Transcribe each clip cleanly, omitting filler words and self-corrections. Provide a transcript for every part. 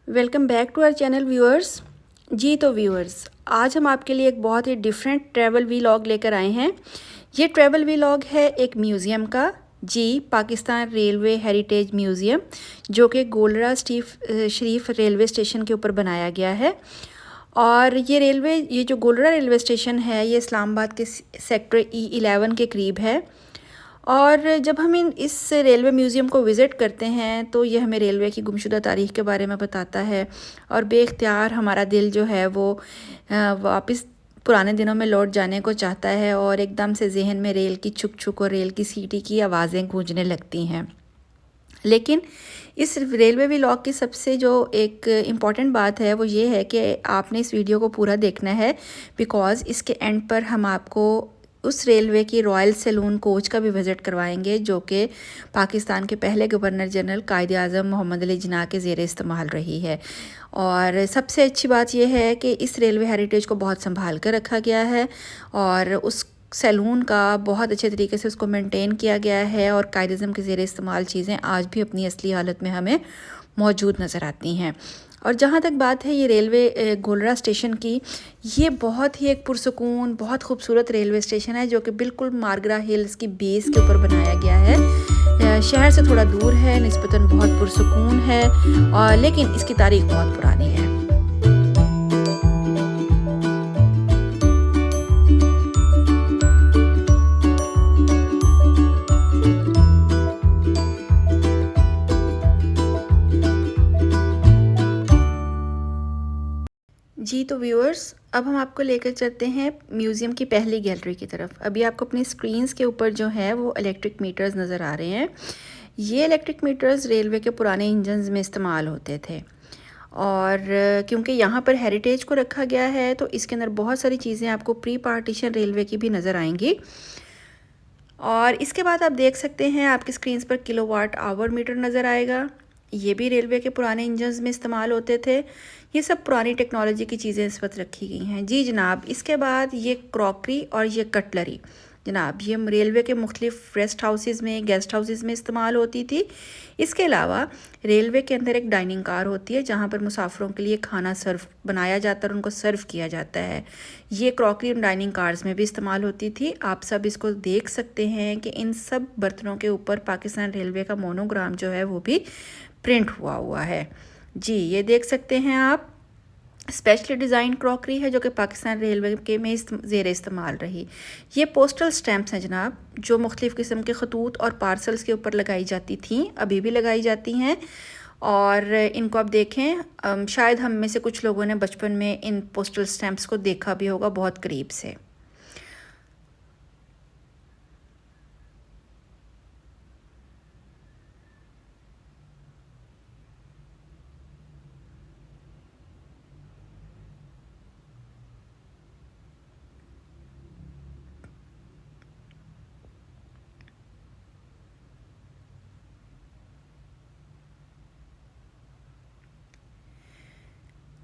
Welcome back to our channel viewers. जी तो viewers, आज हम आपके लिए एक बहुत ही डिफरेंट ट्रैवल वीलॉग लेकर आए हैं। ये ट्रैवल वीलॉग है एक म्यूज़ियम का, जी पाकिस्तान रेलवे हेरिटेज म्यूज़ियम, जो कि गोलरा शरीफ रेलवे स्टेशन के ऊपर बनाया गया है। और ये जो गोलरा रेलवे स्टेशन है, ये इस्लामाबाद के सेक्टर E11 के करीब है। और जब हम इस रेलवे म्यूज़ियम को विज़िट करते हैं तो ये हमें रेलवे की गुमशुदा तारीख़ के बारे में बताता है, और बेख्तियार हमारा दिल जो है वो वापस पुराने दिनों में लौट जाने को चाहता है, और एकदम से जहन में रेल की छुक छुक और रेल की सीटी की आवाज़ें गूंजने लगती हैं। लेकिन इस रेलवे व्लॉग की सबसे जो एक इम्पॉर्टेंट बात है वो ये है कि आपने इस वीडियो को पूरा देखना है, बिकॉज़ इसके एंड पर हम आपको उस रेलवे की रॉयल सैलून कोच का भी विज़िट करवाएंगे, जो कि पाकिस्तान के पहले गवर्नर जनरल कायदे आज़म मोहम्मद अली जिन्ना के ज़ेर इस्तेमाल रही है। और सबसे अच्छी बात यह है कि इस रेलवे हेरिटेज को बहुत संभाल कर रखा गया है, और उस सैलून का बहुत अच्छे तरीके से उसको मेंटेन किया गया है, और कायदे-ए-आज़म के ज़ेर इस्तेमाल चीज़ें आज भी अपनी असली हालत में हमें मौजूद नज़र आती हैं। और जहाँ तक बात है ये रेलवे गोलरा स्टेशन की, ये बहुत ही एक पुरसुकून बहुत खूबसूरत रेलवे स्टेशन है, जो कि बिल्कुल मारगरा हिल्स की बेस के ऊपर बनाया गया है। शहर से थोड़ा दूर है, निस्बतन बहुत पुरसुकून है, और लेकिन इसकी तारीख़ बहुत पुरानी है। जी तो व्यूअर्स, अब हम आपको लेकर चलते हैं म्यूज़ियम की पहली गैलरी की तरफ। अभी आपको अपनी स्क्रीन्स के ऊपर जो है वो इलेक्ट्रिक मीटर्स नज़र आ रहे हैं। ये इलेक्ट्रिक मीटर्स रेलवे के पुराने इंजन्स में इस्तेमाल होते थे, और क्योंकि यहाँ पर हेरिटेज को रखा गया है तो इसके अंदर बहुत सारी चीज़ें आपको प्री पार्टीशन रेलवे की भी नज़र आएंगी। और इसके बाद आप देख सकते हैं आपकी स्क्रीन पर किलोवाट आवर मीटर नज़र आएगा। ये भी रेलवे के पुराने इंजन्स में इस्तेमाल होते थे। ये सब पुरानी टेक्नोलॉजी की चीज़ें इस वक्त रखी गई हैं। जी जनाब, इसके बाद ये क्रॉकरी और ये कटलरी जनाब, ये रेलवे के मुख्तलिफ रेस्ट हाउसेज़ में, गेस्ट हाउसेज़ में इस्तेमाल होती थी। इसके अलावा रेलवे के अंदर एक डाइनिंग कार होती है, जहाँ पर मुसाफिरों के लिए खाना सर्व बनाया जाता है और उनको सर्व किया जाता है। ये क्रॉकरी उन डाइनिंग कार्स में भी इस्तेमाल होती थी। आप सब इसको देख सकते हैं कि इन सब बर्तनों के ऊपर पाकिस्तान रेलवे का मोनोग्राम जो है वो भी प्रिंट हुआ है। जी ये देख सकते हैं आप, स्पेशली डिज़ाइन क्रॉकरी है जो कि पाकिस्तान रेलवे के में ज़ेर इस्तेमाल रही। ये पोस्टल स्टैम्प्स हैं जनाब, जो मुख्तलिफ़ किस्म के ख़तूत और पार्सल्स के ऊपर लगाई जाती थी, अभी भी लगाई जाती हैं। और इनको आप देखें, शायद हम में से कुछ लोगों ने बचपन में इन पोस्टल स्टैम्प्स को देखा भी होगा बहुत करीब से।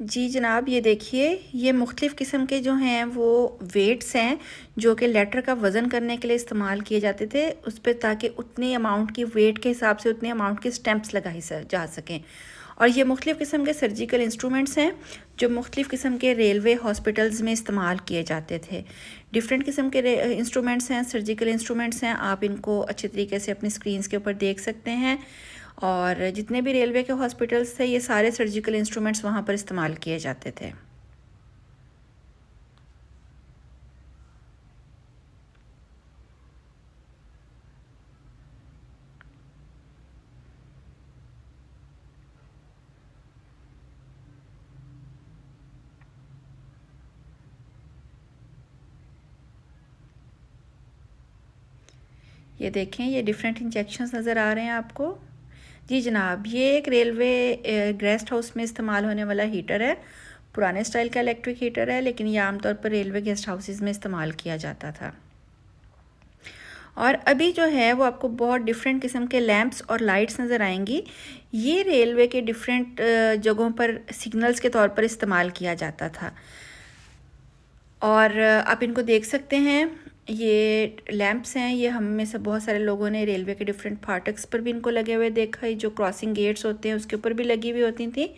जी जनाब, ये देखिए, ये मुख्तलिफ़ किस्म के जो हैं वो वेट्स हैं, जो कि लेटर का वज़न करने के लिए इस्तेमाल किए जाते थे उस पर, ताकि उतनी अमाउंट की वेट के हिसाब से उतनी अमाउंट के स्टैम्प्स लगाई जा सकें। और ये मुख्तलिफ़ किस्म के सर्जिकल इंस्ट्रूमेंट्स हैं, जो मुख्तलिफ़ किस्म के रेलवे हॉस्पिटल्स में इस्तेमाल किए जाते थे। डिफरेंट किस्म के इंस्ट्रूमेंट्स हैं, सर्जिकल इंस्ट्रूमेंट्स हैं। आप इनको अच्छे तरीके से अपनी स्क्रीन्स के ऊपर देख सकते हैं। और जितने भी रेलवे के हॉस्पिटल्स थे, ये सारे सर्जिकल इंस्ट्रूमेंट्स वहाँ पर इस्तेमाल किए जाते थे। ये देखें, ये डिफरेंट इंजेक्शंस नज़र आ रहे हैं आपको। जी जनाब, ये एक रेलवे गेस्ट हाउस में इस्तेमाल होने वाला हीटर है। पुराने स्टाइल का इलेक्ट्रिक हीटर है, लेकिन ये आमतौर पर रेलवे गेस्ट हाउसेज़ में इस्तेमाल किया जाता था। और अभी जो है वो आपको बहुत डिफरेंट किस्म के लैंप्स और लाइट्स नज़र आएंगी। ये रेलवे के डिफरेंट जगहों पर सिग्नल्स के तौर पर इस्तेमाल किया जाता था, और आप इनको देख सकते हैं। ये लैंप्स हैं, ये हम में से बहुत सारे लोगों ने रेलवे के डिफरेंट फाटक्स पर भी इनको लगे हुए देखा है। जो क्रॉसिंग गेट्स होते हैं उसके ऊपर भी लगी हुई होती थी।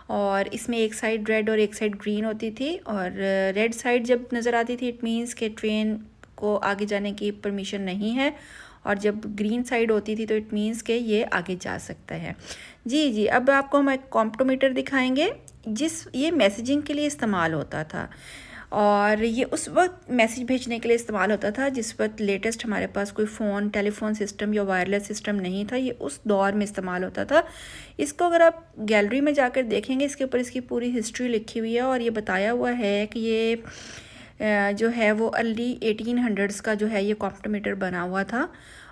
और इसमें एक साइड रेड और एक साइड ग्रीन होती थी, और रेड साइड जब नज़र आती थी इट मीन्स कि ट्रेन को आगे जाने की परमिशन नहीं है, और जब ग्रीन साइड होती थी तो इट मीन्स कि ये आगे जा सकता है। जी जी, अब आपको हम एक कॉम्प्टोमीटर दिखाएंगे ये मैसेजिंग के लिए इस्तेमाल होता था, और ये उस वक्त मैसेज भेजने के लिए इस्तेमाल होता था जिस वक्त लेटेस्ट हमारे पास कोई फ़ोन, टेलीफोन सिस्टम या वायरलेस सिस्टम नहीं था। ये उस दौर में इस्तेमाल होता था। इसको अगर आप गैलरी में जाकर देखेंगे, इसके ऊपर इसकी पूरी हिस्ट्री लिखी हुई है, और ये बताया हुआ है कि ये जो है वो अर्ली 1800s का जो है ये कॉम्प्टोमीटर बना हुआ था,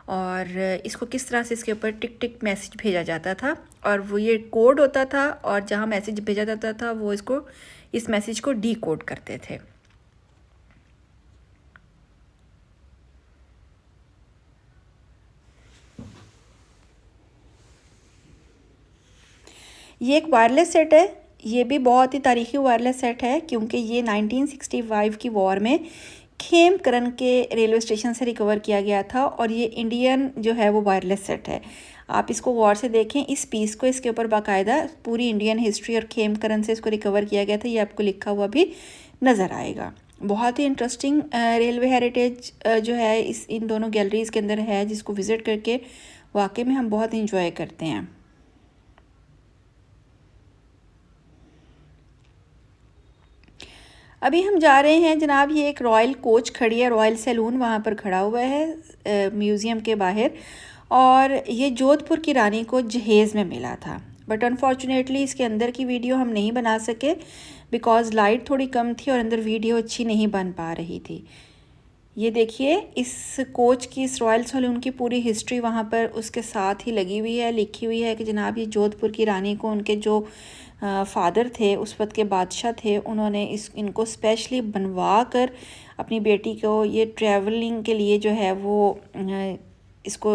और इसको किस तरह से इसके ऊपर टिक टिक मैसेज भेजा जाता था, और वो ये कोड होता था, और जहाँ मैसेज भेजा जाता था वो इस मैसेज को डी कोड करते थे। ये एक वायरलेस सेट है, ये भी बहुत ही तारीखी वायरलेस सेट है क्योंकि ये 1965 की वॉर में खेमकरन के रेलवे स्टेशन से रिकवर किया गया था, और ये इंडियन जो है वो वायरलेस सेट है। आप इसको गौर से देखें, इस पीस को, इसके ऊपर बाकायदा पूरी इंडियन हिस्ट्री और खेमकरन से इसको रिकवर किया गया था, ये आपको लिखा हुआ भी नज़र आएगा। बहुत ही इंटरेस्टिंग रेलवे हेरिटेज जो है इन दोनों गैलरीज़ के अंदर है, जिसको विज़िट करके वाकई में हम बहुत इंजॉय करते हैं। अभी हम जा रहे हैं जनाब, ये एक रॉयल कोच खड़ी है, रॉयल सैलून वहाँ पर खड़ा हुआ है म्यूज़ियम के बाहर, और ये जोधपुर की रानी को जहेज़ में मिला था, बट अनफॉर्चुनेटली इसके अंदर की वीडियो हम नहीं बना सके बिकॉज़ लाइट थोड़ी कम थी और अंदर वीडियो अच्छी नहीं बन पा रही थी। ये देखिए, इस कोच की, इस रॉयल सैलून की पूरी हिस्ट्री वहाँ पर उसके साथ ही लगी हुई है, लिखी हुई है कि जनाब ये जोधपुर की रानी को उनके जो फादर थे, उस वक्त के बादशाह थे, उन्होंने इनको स्पेशली बनवा कर अपनी बेटी को ये ट्रैवलिंग के लिए जो है वो इसको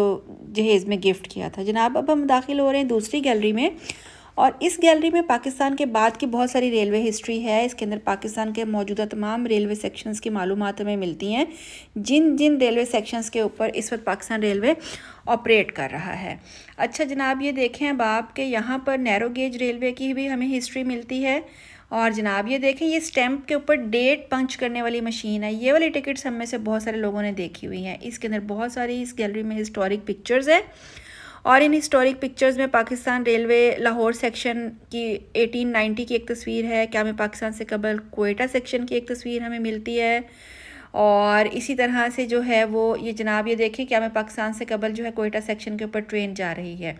जहेज़ में गिफ्ट किया था। जनाब अब हम दाखिल हो रहे हैं दूसरी गैलरी में, और इस गैलरी में पाकिस्तान के बाद की बहुत सारी रेलवे हिस्ट्री है। इसके अंदर पाकिस्तान के मौजूदा तमाम रेलवे सेक्शंस की मालूमात हमें मिलती हैं, जिन जिन रेलवे सेक्शंस के ऊपर इस वक्त पाकिस्तान रेलवे ऑपरेट कर रहा है। अच्छा जनाब, ये देखें अब आप के यहाँ पर नैरो गेज रेलवे की भी हमें हिस्ट्री मिलती है, और जनाब ये देखें, ये स्टैम्प के ऊपर डेट पंच करने वाली मशीन है। ये वाली टिकट्स हम में से बहुत सारे लोगों ने देखी हुई हैं। इसके अंदर बहुत सारी इस गैलरी में हिस्टोरिक पिक्चर्स हैं, और इन हिस्टोरिक पिक्चर्स में पाकिस्तान रेलवे लाहौर सेक्शन की 1890 की एक तस्वीर है, क्या में पाकिस्तान से कबल कोयटा सेक्शन की एक तस्वीर हमें मिलती है, और इसी तरह से जो है वो ये जनाब ये देखें, क्या में पाकिस्तान से कबल जो है कोयटा सेक्शन के ऊपर ट्रेन जा रही है,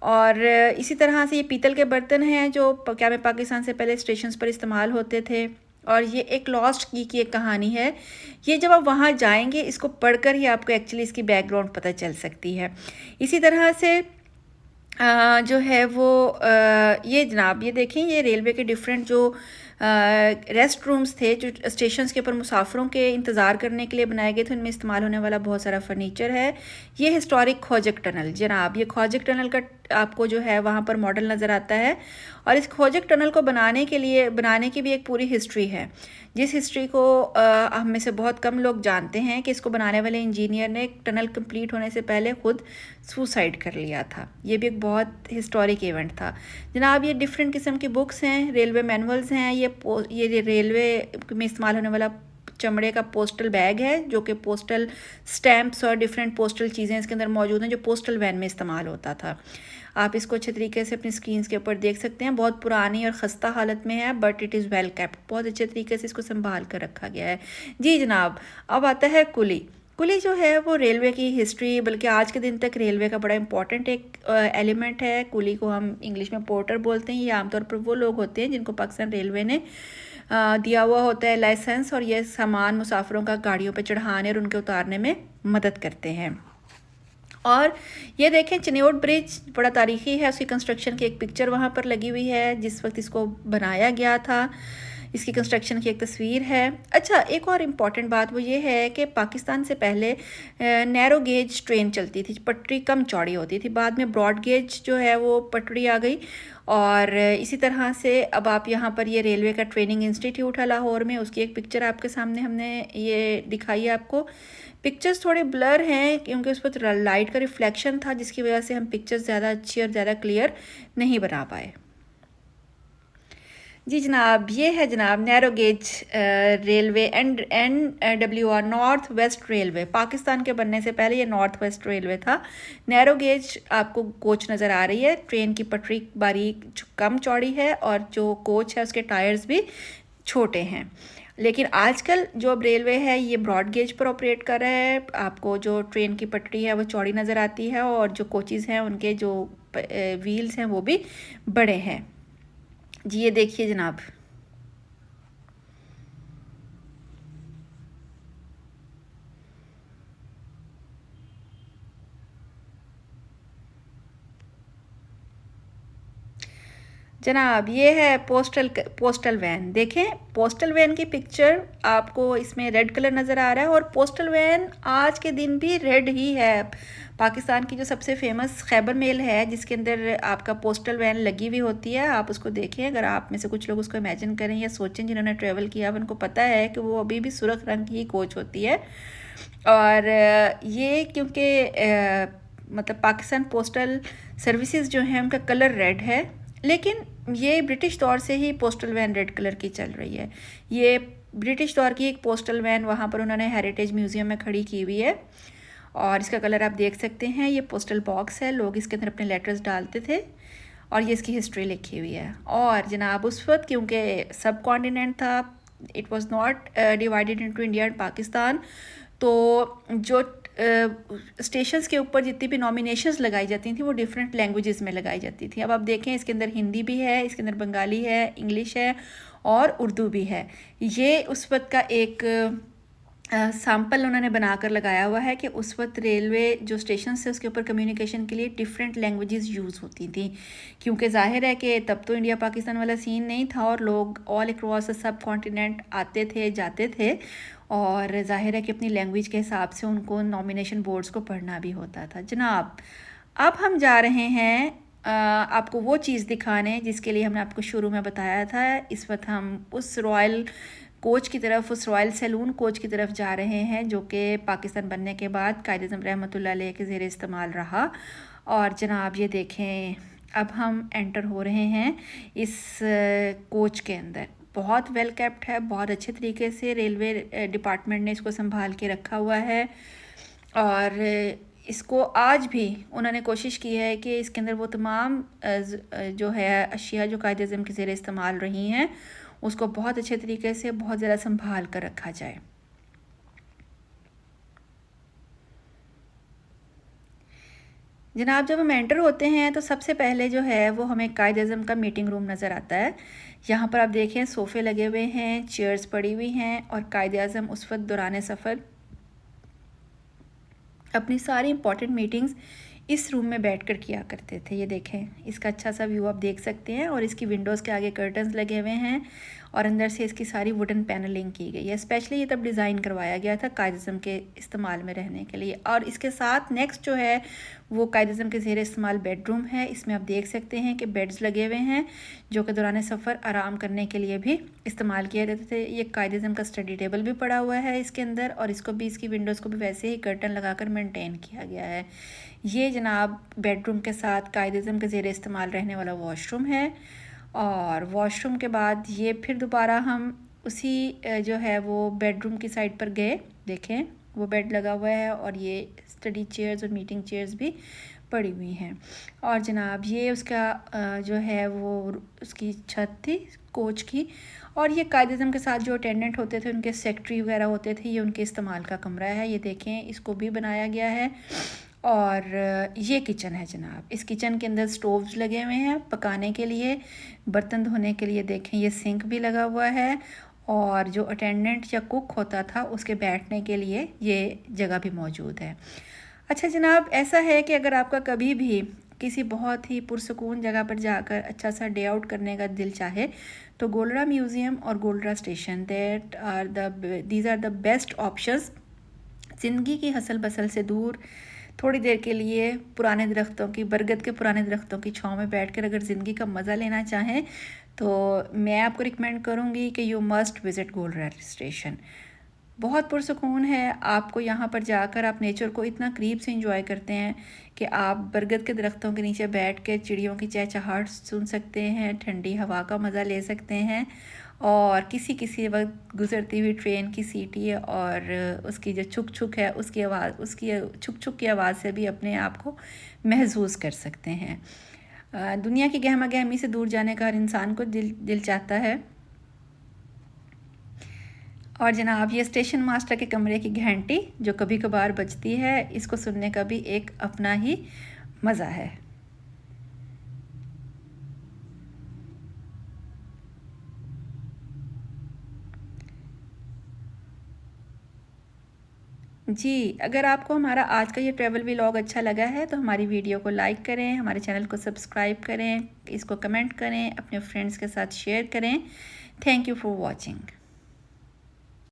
और इसी तरह से ये पीतल के बर्तन हैं जो क्या में पाकिस्तान से पहले स्टेशंस पर इस्तेमाल होते थे, और ये एक लॉस्ट की एक कहानी है। ये जब आप वहाँ जाएंगे, इसको पढ़कर ही आपको एक्चुअली इसकी बैकग्राउंड पता चल सकती है। इसी तरह से जो है वो ये जनाब ये देखें, ये रेलवे के डिफरेंट जो रेस्ट रूम्स थे जो स्टेशंस के ऊपर मुसाफिरों के इंतज़ार करने के लिए बनाए गए थे, उनमें इस्तेमाल होने वाला बहुत सारा फर्नीचर है। ये हिस्टोरिक खोजक टनल, जनाब ये खोजक टनल का आपको जो है वहाँ पर मॉडल नज़र आता है, और इस खोजक टनल को बनाने की भी एक पूरी हिस्ट्री है, जिस हिस्ट्री को हम में से बहुत कम लोग जानते हैं कि इसको बनाने वाले इंजीनियर ने टनल कंप्लीट होने से पहले खुद सुसाइड कर लिया था। ये भी एक बहुत हिस्टोरिक इवेंट था। जनाब ये डिफरेंट किस्म की बुक्स हैं, रेलवे मैनुअल्स हैं, ये रेलवे में इस्तेमाल होने वाला चमड़े का पोस्टल बैग है, जो कि पोस्टल स्टैम्प्स और डिफरेंट पोस्टल चीज़ें इसके अंदर मौजूद हैं, जो पोस्टल वैन में इस्तेमाल होता था। आप इसको अच्छे तरीके से अपनी स्क्रीन के ऊपर देख सकते हैं। बहुत पुरानी और ख़स्ता हालत में है, but it is well kept, बहुत अच्छे तरीके से इसको संभाल कर रखा गया है। जी जनाब, अब आता है कुली। कुली जो है वो रेलवे की हिस्ट्री, बल्कि आज के दिन तक रेलवे का बड़ा इंपॉर्टेंट एक एलिमेंट है। कुली को हम इंग्लिश में पोर्टर बोलते हैं। ये आमतौर पर वो लोग होते हैं जिनको पाकिस्तान रेलवे ने दिया हुआ होता है लाइसेंस, और ये सामान मुसाफिरों का गाड़ियों पर चढ़ाने और उनके उतारने में मदद करते हैं। और ये देखें, चिन्योट ब्रिज बड़ा तारीखी है, उसकी कंस्ट्रक्शन की एक पिक्चर वहाँ पर लगी हुई है, जिस वक्त इसको बनाया गया था इसकी कंस्ट्रक्शन की एक तस्वीर है। अच्छा, एक और इम्पॉर्टेंट बात वो ये है कि पाकिस्तान से पहले नैरो गेज ट्रेन चलती थी, पटरी कम चौड़ी होती थी। बाद में ब्रॉड गेज जो है वो पटरी आ गई, और इसी तरह से अब आप यहाँ पर ये रेलवे का ट्रेनिंग इंस्टीट्यूट है लाहौर में, उसकी एक पिक्चर आपके सामने हमने ये दिखाई है आपको। पिक्चर्स थोड़े ब्लर हैं क्योंकि उस पर लाइट का रिफ्लेक्शन था, जिसकी वजह से हम पिक्चर्स ज़्यादा अच्छी और ज़्यादा क्लियर नहीं बना पाए। जी जनाब, ये है जनाब narrow gauge railway NWR, north west railway. Pakistan के बनने से पहले ये नॉर्थ वेस्ट रेलवे था। नैरो गेज आपको कोच नज़र आ रही है। ट्रेन की पटरी बारीक कम चौड़ी है और जो कोच है उसके टायर्स भी छोटे हैं। लेकिन आजकल जो अब रेलवे है ये ब्रॉड गेज पर ऑपरेट कर रहा है। आपको जो ट्रेन की पटरी है वो चौड़ी नज़र आती है और जो कोचेज़ हैं उनके जो व्हील्स हैं वो भी बड़े हैं। जी ये देखिए जनाब, जनाब ये है पोस्टल वैन। देखें पोस्टल वैन की पिक्चर आपको इसमें रेड कलर नज़र आ रहा है और पोस्टल वैन आज के दिन भी रेड ही है। पाकिस्तान की जो सबसे फेमस खैबर मेल है जिसके अंदर आपका पोस्टल वैन लगी हुई होती है, आप उसको देखें। अगर आप में से कुछ लोग उसको इमेजिन करें या सोचें जिन्होंने ट्रैवल किया, उनको पता है कि वो अभी भी सुर्ख रंग की कोच होती है। और ये क्योंकि मतलब पाकिस्तान पोस्टल सर्विसेज जो है उनका कलर रेड है, लेकिन ये ब्रिटिश दौर से ही पोस्टल वैन रेड कलर की चल रही है। ये ब्रिटिश दौर की एक पोस्टल वैन वहाँ पर उन्होंने हेरिटेज म्यूज़ियम में खड़ी की हुई है और इसका कलर आप देख सकते हैं। ये पोस्टल बॉक्स है, लोग इसके अंदर अपने लेटर्स डालते थे और ये इसकी हिस्ट्री लिखी हुई है। और जनाब उस वक्त क्योंकि सब कॉन्टिनेंट था, it was not divided into India and Pakistan, तो जो स्टेशंस के ऊपर जितनी भी नॉमिनेशंस लगाई जाती थी वो डिफरेंट लैंग्वेजेस में लगाई जाती थी। अब आप देखें इसके अंदर हिंदी भी है, इसके अंदर बंगाली है, इंग्लिश है और उर्दू भी है। ये उस वक्त का एक सैम्पल उन्होंने बनाकर लगाया हुआ है कि उस वक्त रेलवे जो स्टेशन से उसके ऊपर कम्युनिकेशन के लिए डिफरेंट लैंग्वेजेस यूज़ होती थी, क्योंकि जाहिर है कि तब तो इंडिया पाकिस्तान वाला सीन नहीं था और लोग ऑल अक्रॉस सब कॉन्टिनेंट आते थे जाते थे और जाहिर है कि अपनी लैंग्वेज के हिसाब से उनको नॉमिनेशन बोर्ड्स को पढ़ना भी होता था। जनाब अब हम जा रहे हैं आपको वो चीज़ दिखाने जिसके लिए हमने आपको शुरू में बताया था। इस वक्त हम उस रॉयल कोच की तरफ, उस रॉयल सैलून कोच की तरफ जा रहे हैं जो कि पाकिस्तान बनने के बाद कायद-ए-आज़म रहमतुल्लाह अलैह के ज़ेर इस्तेमाल रहा। और जनाब ये देखें अब हम एंटर हो रहे हैं इस कोच के अंदर। बहुत वेल केप्ट है, बहुत अच्छे तरीके से रेलवे डिपार्टमेंट ने इसको संभाल के रखा हुआ है और इसको आज भी उन्होंने कोशिश की है कि इसके अंदर वो तमाम जो है अशिया जो कायद-ए-आज़म के ज़ेर इस्तेमाल रही हैं उसको बहुत अच्छे तरीके से बहुत ज़्यादा संभाल कर रखा जाए। जनाब जब हम एंटर होते हैं तो सबसे पहले जो है वो हमें कायद-ए-आज़म का मीटिंग रूम नज़र आता है। यहाँ पर आप देखें सोफ़े लगे हुए हैं, चेयर्स पड़ी हुई हैं और कायद-ए-आज़म उस वक्त दौरान सफ़र अपनी सारी इंपॉर्टेंट मीटिंग्स इस रूम में बैठकर किया करते थे। ये देखें इसका अच्छा सा व्यू आप देख सकते हैं और इसकी विंडोज़ के आगे कर्टन्स लगे हुए हैं और अंदर से इसकी सारी वुडन पैनलिंग की गई है। स्पेशली ये तब डिज़ाइन करवाया गया था कायद-ए-आज़म के इस्तेमाल में रहने के लिए। और इसके साथ नेक्स्ट जो है वो कायद-ए-आज़म के ज़ेर इस्तेमाल बेडरूम है। इसमें आप देख सकते हैं कि बेड्स लगे हुए हैं जो कि दौरान सफ़र आराम करने के लिए भी इस्तेमाल किए जाते थे। ये कायद-ए-आज़म का स्टडी टेबल भी पड़ा हुआ है इसके अंदर और इसको भी, इसकी विंडोज़ को भी वैसे ही कर्टन लगाकर मेनटेन किया गया है। ये जनाब बेडरूम के साथ कायद-ए-आज़म के ज़ेर इस्तेमाल रहने वाला वॉशरूम है और वॉशरूम के बाद ये फिर दोबारा हम उसी जो है वो बेडरूम की साइड पर गए। देखें वो बेड लगा हुआ है और ये स्टडी चेयर्स और मीटिंग चेयर्स भी पड़ी हुई हैं। और जनाब ये उसका जो है वो उसकी छत थी कोच की और ये कायद-ए-आज़म के साथ जो अटेंडेंट होते थे उनके सेक्रेटरी वगैरह होते थे, ये उनके इस्तेमाल का कमरा है। ये देखें इसको भी बनाया गया है। और ये किचन है जनाब। इस किचन के अंदर स्टोव्स लगे हुए हैं पकाने के लिए, बर्तन धोने के लिए। देखें ये सिंक भी लगा हुआ है और जो अटेंडेंट या कुक होता था उसके बैठने के लिए ये जगह भी मौजूद है। अच्छा जनाब ऐसा है कि अगर आपका कभी भी किसी बहुत ही पुरसकून जगह पर जाकर अच्छा सा डे आउट करने का दिल चाहे तो गोलरा म्यूज़ियम और Golra station these are the best options. ज़िंदगी की हसल बसल से दूर थोड़ी देर के लिए पुराने दरख्तों की, बरगद के पुराने दरख्तों की छाँव में बैठकर अगर ज़िंदगी का मज़ा लेना चाहें तो मैं आपको रिकमेंड करूँगी कि you must visit Golra station. बहुत पुरसुकून है। आपको यहाँ पर जाकर आप नेचर को इतना करीब से एंजॉय करते हैं कि आप बरगद के दरख्तों के नीचे बैठ के चिड़ियों की चहचहाहट सुन सकते हैं, ठंडी हवा का मज़ा ले सकते हैं और किसी वक्त गुज़रती हुई ट्रेन की सीटी और उसकी जो छुक छुक है उसकी छुक छुक की आवाज़ से भी अपने आप को महसूस कर सकते हैं। दुनिया की गहमा गहमी से दूर जाने का हर इंसान को दिल चाहता है। और जनाब ये स्टेशन मास्टर के कमरे की घंटी जो कभी कभार बजती है, इसको सुनने का भी एक अपना ही मज़ा है। जी, अगर आपको हमारा आज का ये ट्रैवल व्लॉग अच्छा लगा है तो हमारी वीडियो को लाइक करें, हमारे चैनल को सब्सक्राइब करें, इसको कमेंट करें, अपने फ्रेंड्स के साथ शेयर करें। Thank you for watching.